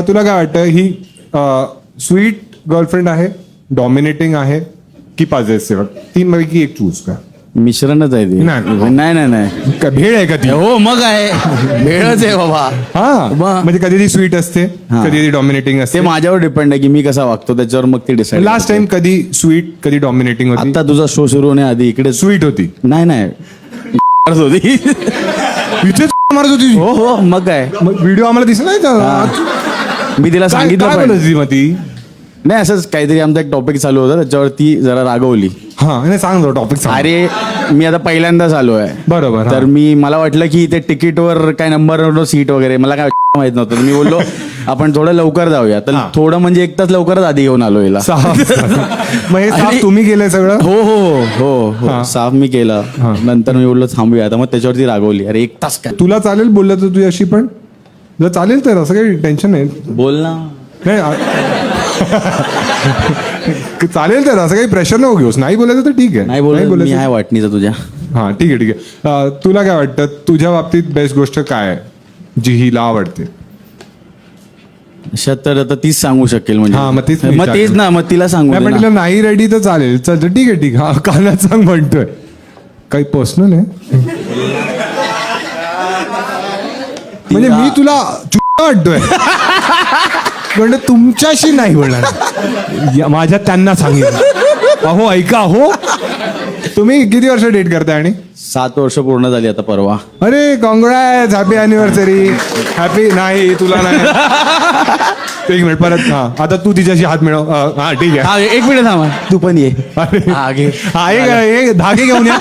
तुला काय वाटतं ही स्वीट गर्लफ्रेंड आहे, डॉमिनेटिंग आहे की पॉझेसिव्ह? तीन पैकी एक चूज का? मिश्रणच आहे ते. नाही. नाही नाही का भेळ आहे का ती? हो मग आहे वेळच आहे बाबा. हा मग. म्हणजे कधी ती स्वीट असते, हा. कधी ती डॉमिनेटिंग ते असते. माझ्यावर डिपेंड आहे की मी कसा वागतो त्याच्यावर मग ते डिसाईड. लास्ट टाइम कधी स्वीट कधी डॉमिनेटिंग होती? आता तुझा शो सुरू होण्याआधी इकडे स्वीट होती. नाही नाही होती. इथेच मारत होती. हो हो मग काय. मग व्हिडिओ आम्हाला दिसला नाही का? मी तिला काय सांगितलं काय पण. बोलत होती मग ती? नाही असंच काहीतरी आमचा एक टॉपिक चालू होता त्याच्यावर ती जरा रागवली. हा नाही सांग टॉपिक सांग. अरे मी आता पहिल्यांदाच आलो आहे. बरोबर, हा. तर मला वाटलं की ते तिकीटवर काय नंबर सीट वगैरे मला काय माहित नव्हतं. तर मी बोललो आपण थोडं लवकर जाऊया. तर हा. थोडं म्हणजे एक तास लवकरच आधी घेऊन आलो हिला. साफ मग हे साफ आणि- तुम्ही केलंय सगळं? हो हो हो हा. हो साफ मी केलं. हा. नंतर मी बोललो थांबूया. तर मग त्याच्यावरती रागवली. अरे एक तास काय तुला चालेल बोललं तर तुझ्याशी पण? जर चालेल तर असं काही टेन्शन नाही. बोल ना. नाही चालेल तर असं काही प्रेशर नको घेऊस. नाही बोलायचं तर ठीक आहे. नाही बोल मी बोलायचं. आहे वाटणीचा तुझ्या. हा ठीक आहे ठीक आहे. तुला काय वाटतं तुझ्या बाबतीत बेस्ट गोष्ट काय आहे जी हिला आवडते? अशा तर आता तीच सांगू शकेल म्हणजे. हा, मग तीच मी मग तेच विचारलं. ना मग तिला सांगू नाही दे पण ना. तिला नाही रेडी तर चालेल. चल ठीक आहे ठीक आहे. हा कानात सांग म्हणतोय. काही पर्सनल आहे म्हणजे मी तुला वाटतोय म्हणजे तुमच्याशी नाही बोलणार. माझ्या त्यांना सांगितलं अहो ऐका हो तुम्ही किती वर्ष डेट करताय? आणि 7 वर्ष पूर्ण झाली आता परवा. अरे कॉंग्रॅट्स, हॅपी अॅनिव्हर्सरी. हॅपी नाही तुला नाही. एक मिनिट परत. हा आता तू तिच्याशी हात मिळव. हा ठीक आहे. हा एक मिनिट थांबा तू पण ये. अरे हा, घे. हा एक धागे घेऊन या.